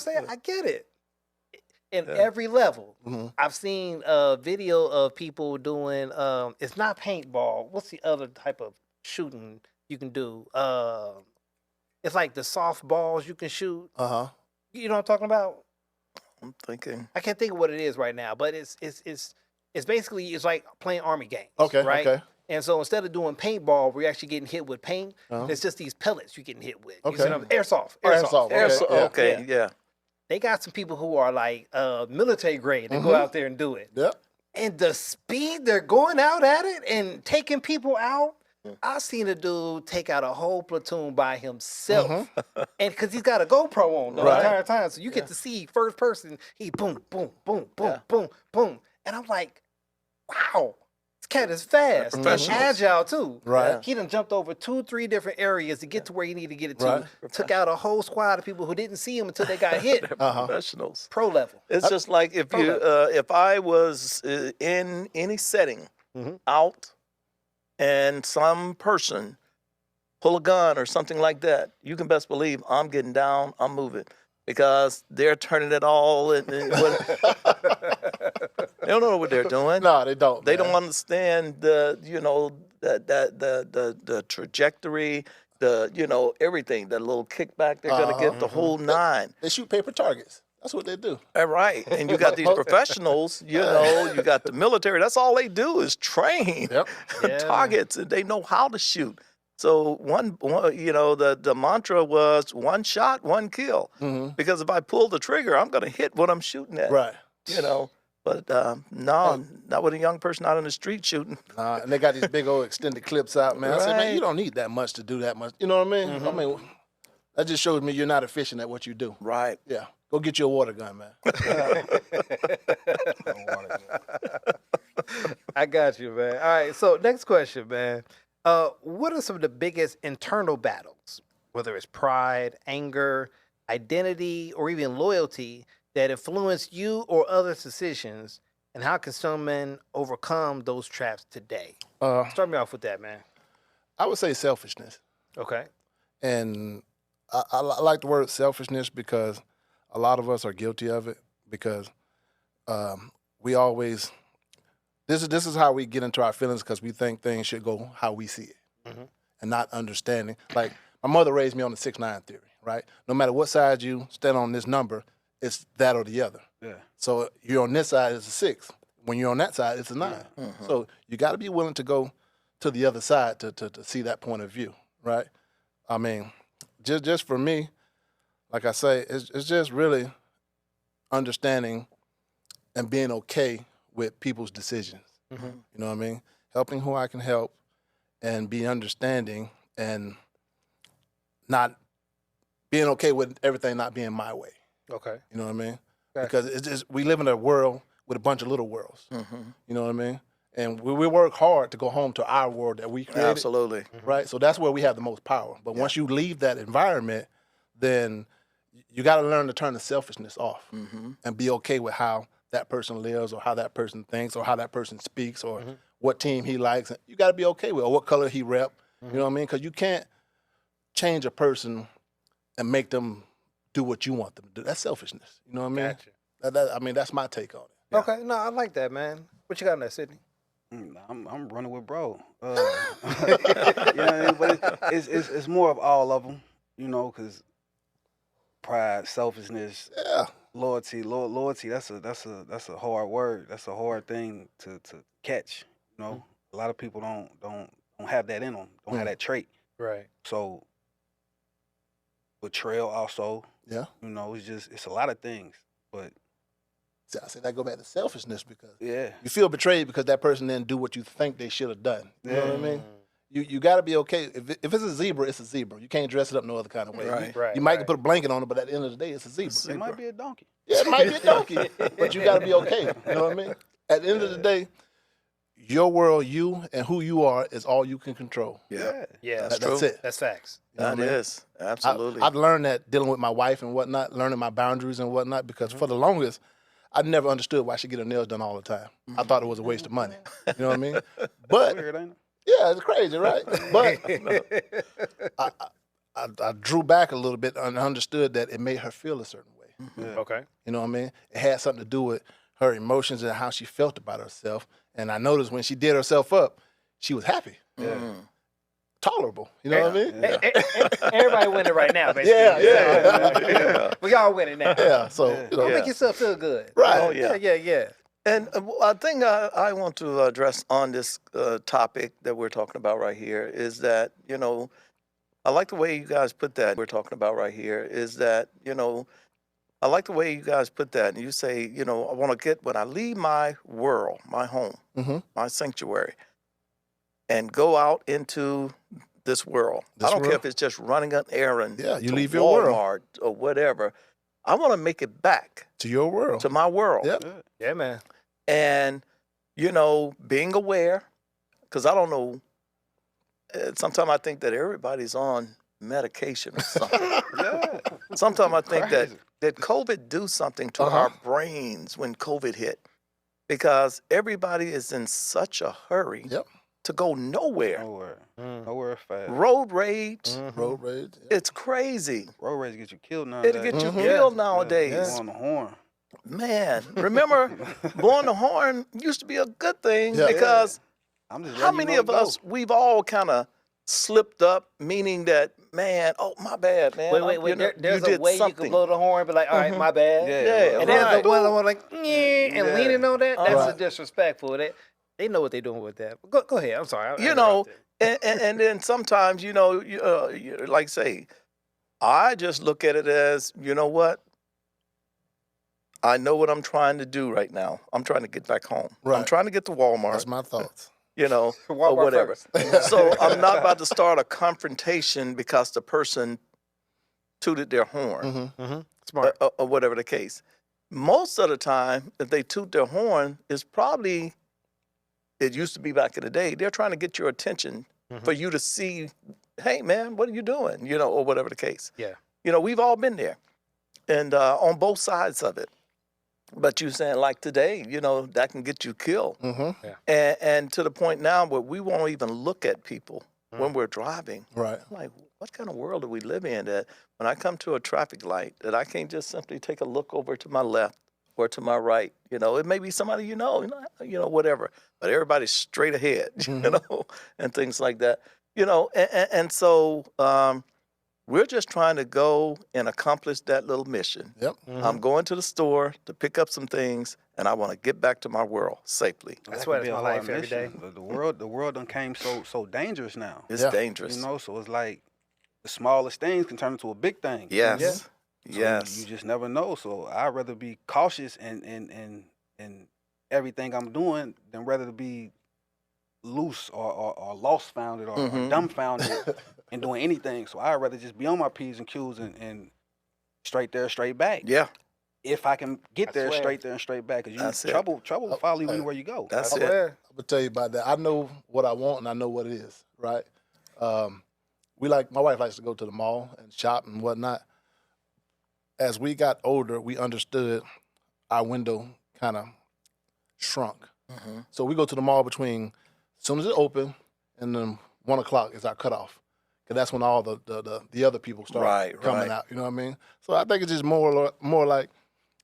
I'm saying? I get it. In every level. I've seen a video of people doing it's not paintball. What's the other type of shooting you can do? It's like the soft balls you can shoot. You know what I'm talking about? I'm thinking. I can't think of what it is right now, but it's basically it's like playing army games. Okay, right? okay. And so instead of doing paintball, we're actually getting hit with paint. It's just these pellets you're getting hit with. You see Okay. what I'm- Airsoft. Airsoft. Okay, yeah. They got some people who are like military grade that go out there and do it. Yep. And the speed they're going out at it and taking people out. I seen a dude take out a whole platoon by himself. And because he's got a GoPro on the entire time. So you get to see first person, he boom, boom, boom, boom, boom, boom. And I'm like, wow, this cat is fast. And agile too. Right. He done jumped over 2-3 different areas to get to where he needed to get it to. Took out a whole squad of people who didn't see him until they got hit. Professionals. Pro level. It's just like if if I was in any setting out and some person pull a gun or something like that, you can best believe I'm getting down, I'm moving. Because they're turning it all and they don't know what they're doing. No, they don't. They don't understand the the trajectory, everything, that little kickback they're gonna get, the whole nine. They shoot paper targets. That's what they do. All right. And you got these professionals, you got the military. That's all they do is train targets, and they know how to shoot. So one the mantra was one shot, one kill. Because if I pull the trigger, I'm going to hit what I'm shooting at. Right. But no, not with a young person out in the street shooting. And they got these big old extended clips out, man. I said, man, you don't need that much to do that much. You know what I mean? I mean, that just shows me you're not efficient at what you do. Right. Yeah. Go get you a water gun, man. I got you, man. All right, so next question, man. What are some of the biggest internal battles, whether it's pride, anger, identity, or even loyalty, that influence you or others' decisions, and how can some men overcome those traps today? Start me off with that, man. I would say selfishness. Okay. And I like the word selfishness because a lot of us are guilty of it, because we always this is how we get into our feelings, because we think things should go how we see it, and not understanding. Like, my mother raised me on the 6-9 theory, right? No matter what side you stand on this number, it's that or the other. Yeah. So you're on this side, it's a 6. When you're on that side, it's a 9. So you got to be willing to go to the other side to see that point of view, right? I mean, just for me, like I say, it's just really understanding and being okay with people's decisions. You know what I mean? Helping who I can help, and be understanding, and not being okay with everything not being my way. Okay. You know what I mean? Okay. Because it's just, we live in a world with a bunch of little worlds. You know what I mean? And we work hard to go home to our world that we created. Absolutely. Right? So that's where we have the most power. But once you leave that environment, then you got to learn to turn the selfishness off and be okay with how that person lives, or how that person thinks, or how that person speaks, or what team he likes. You got to be okay with, or what color he rep. You know what I mean? Because you can't change a person and make them do what you want them to do. That's selfishness. You know what I mean? Gotcha. I mean, that's my take on it. Okay, no, I like that, man. What you got on that, Sydney? I'm running with bro. You know what I mean? But it's more of all of them, because pride, selfishness, loyalty. Loyalty. That's a hard word. That's a hard thing to catch. A lot of people don't have that in them. Don't have that trait. Right. So betrayal also. Yeah. It's a lot of things. But See, I said that go back to selfishness, because yeah, you feel betrayed because that person didn't do what you think they should have done. You know what I mean? You got to be okay. If it's a zebra, it's a zebra. You can't dress it up no other kind of way. Right. You might put a blanket on it, but at the end of the day, it's a zebra. it might be a donkey. Yeah, it might be a donkey, but you got to be okay. You know what I mean? At the end of the day, your world, you and who you are, is all you can control. Yeah. Yeah, That's it. That's facts. You know That what I mean? is. Absolutely. I've learned that dealing with my wife and whatnot, learning my boundaries and whatnot, because for the longest, I never understood why she get her nails done all the time. I thought it was a waste of money. You know what I mean? But Weird, ain't it? yeah, it's crazy, right? But I drew back a little bit and understood that it made her feel a certain way. Okay. You know what I mean? It had something to do with her emotions and how she felt about herself. And I noticed when she did herself up, she was happy. Tolerable. You know what I mean? Everybody winning right now, basically. Yeah. We all winning now. Yeah. So, you know, Make yourself feel good. right. Oh, yeah. Yeah. And I think I want to address on this topic that we're talking about right here is that, you know, I like the way you guys put that. We're talking about right here is that, you know, I like the way you guys put that. And you say, you know, I want to get, when I leave my world, my home, my sanctuary, and go out into this world. I don't care if it's just running an errand. Yeah, you to leave your world. Walmart or whatever. I want to make it back To your world. to my world. Yep. Yeah, man. And, you know, being aware, because I don't know, sometimes I think that everybody's on medication or something. Sometimes I think that COVID do something to our brains when COVID hit, because everybody is in such a hurry to go nowhere. Nowhere fast. Road rage. Road rage. It's crazy. Road rage get you killed nowadays. It'll get you killed nowadays. On the horn. Man, remember, blowing the horn used to be a good thing because I'm just how many of us, we've all kind of slipped up, meaning that, man, oh, my bad, man. Wait. There's a way something. you can blow the horn, but like, all right, my bad. Yeah, and there's the one like, and leaning on that. That's disrespectful. They know what they're doing with that. Go ahead. I'm sorry. You know, and then sometimes, you know, like say, I just look at it as, you know what? I know what I'm trying to do right now. I'm trying to get back home. Right. I'm trying to get to Walmart. That's my thoughts. You know, or whatever. So I'm not about to start a confrontation because the person tooted their horn. Smart. Or whatever the case. Most of the time, if they toot their horn, it's probably, it used to be back in the day, they're trying to get your attention for you to see, hey, man, what are you doing? You know, or whatever the case. Yeah. You know, we've all been there. And on both sides of it. But you saying like today, you know, that can get you killed. And to the point now where we won't even look at people when we're driving. Right. I'm like, what kind of world do we live in that when I come to a traffic light that I can't just simply take a look over to my left or to my right? You know, it may be somebody you know, whatever. But everybody's straight ahead, you know, and things like that. You know, and so we're just trying to go and accomplish that little mission. Yep. I'm going to the store to pick up some things, and I want to get back to my world safely. That's what it's my life every day. The world done came so dangerous now. It's dangerous. You know, so it's like the smallest things can turn into a big thing. Yes. So Yes. You just never know. So I'd rather be cautious in everything I'm doing than rather to be loose or lost founded or dumbfounded and doing anything. So I'd rather just be on my P's and Q's and straight there, straight back. Yeah. If I can get there, straight there and straight back. Because trouble will follow you anywhere you go. That's it. I'm going to tell you about that. I know what I want and I know what it is, right? My wife likes to go to the mall and shop and whatnot. As we got older, we understood our window kind of shrunk. So we go to the mall between, as soon as it open, and then 1 o'clock is our cutoff. Because that's when all the other people start coming out. You know what I mean? So I think it's just more like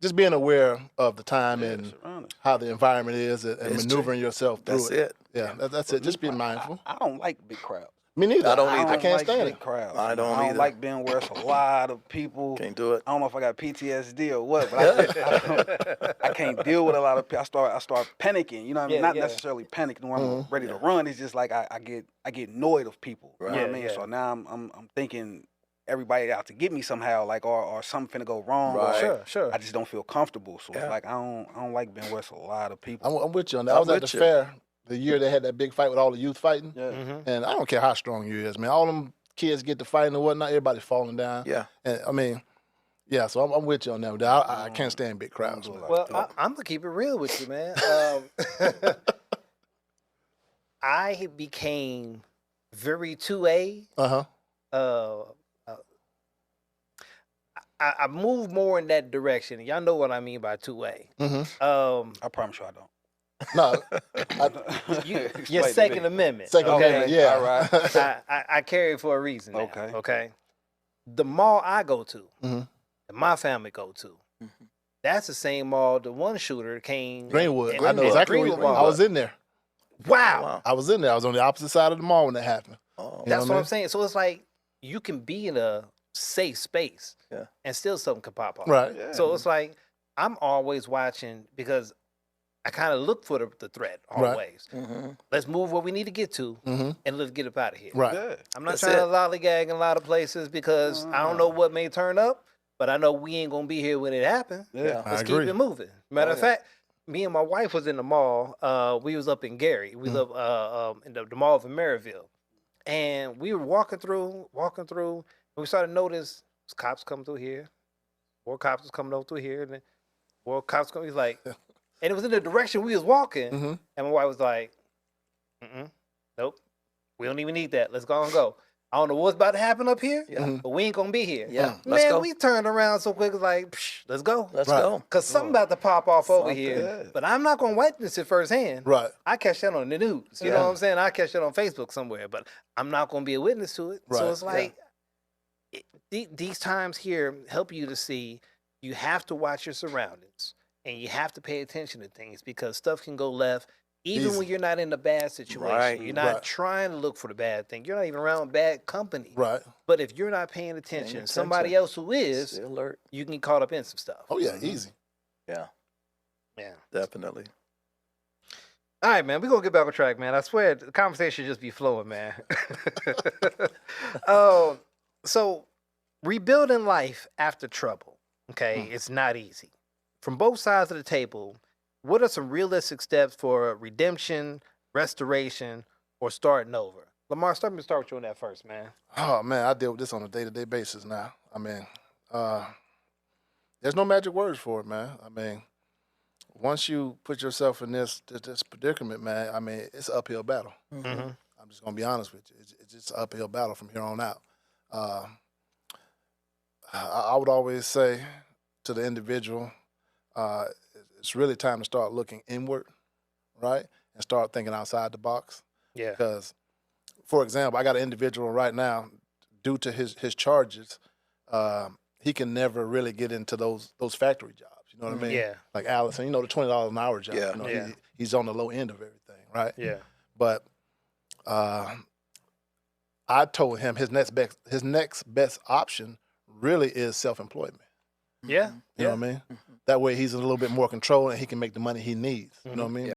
just being aware of the time and how the environment is and maneuvering yourself through That's it. Yeah, that's it. Just being mindful. I don't like big crowds. Me neither. I don't either. I can't like stand big it. crowds. I don't I either. like being where it's a lot of people. Can't do it. I don't know if I got PTSD or what, but I can't deal with a lot of people. I start panicking. You know what I mean? Not necessarily panicking when I'm ready to run. It's just like I get annoyed of people. You know what I mean? So now I'm thinking everybody out to get me somehow, like or something finna go wrong. Right. Sure. I just don't feel comfortable. So it's like I don't like being where it's a lot of people. I'm with you on that. I was at the fair the year they had that big fight with all the youth fighting. Yeah. And I don't care how strong you is, man. All them kids get to fighting and whatnot, everybody's falling down. Yeah. And I mean, yeah, so I'm with you on that. I can't stand big crowds. Well, I'm gonna keep it real with you, man. I became very 2A. I moved more in that direction. Y'all know what I mean by 2A. I promise you I don't. No, Your Second Amendment. Second Amendment, yeah. All right. I carry it for a reason. Now, Okay. Okay. The mall I go to, and my family go to, That's the same mall the one shooter came. Greenwood. and- I know and exactly. Greenwood Where, I Mall. was in there. Wow. I was in there. I was on the opposite side of the mall when that happened. Oh. That's what I I'm mean? saying. So it's like you can be in a safe space and still something could pop off. Right. Yeah. So it's like I'm always watching because I kind of look for the threat always. Let's move where we need to get to and let's get up out of here. Right. Yeah. I'm not That's trying to it. lollygag in a lot of places because I don't know what may turn up, but I know we ain't going to be here when it happens. Yeah. I Let's agree. keep it moving. Matter of fact, me and my wife was in the mall. We was up in Gary. We live in the mall of Maryville. And we were walking through, and we started to notice cops coming through here. More cops was coming over through here. And then more cops coming. He's like, and it was in the direction we was walking. And my wife was like, nope, we don't even need that. Let's go and go. I don't know what's about to happen up here, but we ain't gonna be here. Yeah, let's Man, go. we turned around so quick, it's like, psh, let's go. Let's Right. go. Because something about to pop off over here. Yeah. But I'm not going to witness it firsthand. Right. I catch that on the news. You know what I'm saying? I catch that on Facebook somewhere. But I'm not going to be a witness to it. Right. So it's like, these times here help you to see you have to watch your surroundings. And you have to pay attention to things because stuff can go left. Even when you're not in a bad situation, Right. you're not trying to look for the bad thing. You're not even around bad company. Right. But if you're not paying attention, somebody else who is, Stay alert. you can get caught up in some stuff. Oh yeah, easy. Yeah, Yeah. definitely. All right, man. We're going to get back on track, man. I swear the conversation just be flowing, man. So rebuilding life after trouble, okay, it's not easy. From both sides of the table, what are some realistic steps for redemption, restoration, or starting over? Lamar, start with you on that first, man. Oh man, I deal with this on a day-to-day basis now. I mean, there's no magic words for it, man. I mean, once you put yourself in this predicament, man, I mean, it's an uphill battle. I'm just gonna be honest with you. It's just an uphill battle from here on out. I would always say to the individual, it's really time to start looking inward, right, and start thinking outside the box. Yeah. Because, for example, I got an individual right now, due to his charges, he can never really get into those factory jobs. You know what I mean? Yeah. Like Allison, you know, the $20 an hour job. Yeah. You know, Yeah. he's on the low end of everything, right? Yeah. But I told him his next best option really is self-employment. Yeah. You know what I mean? That way he's in a little bit more control and he can make the money he needs. You know what I mean?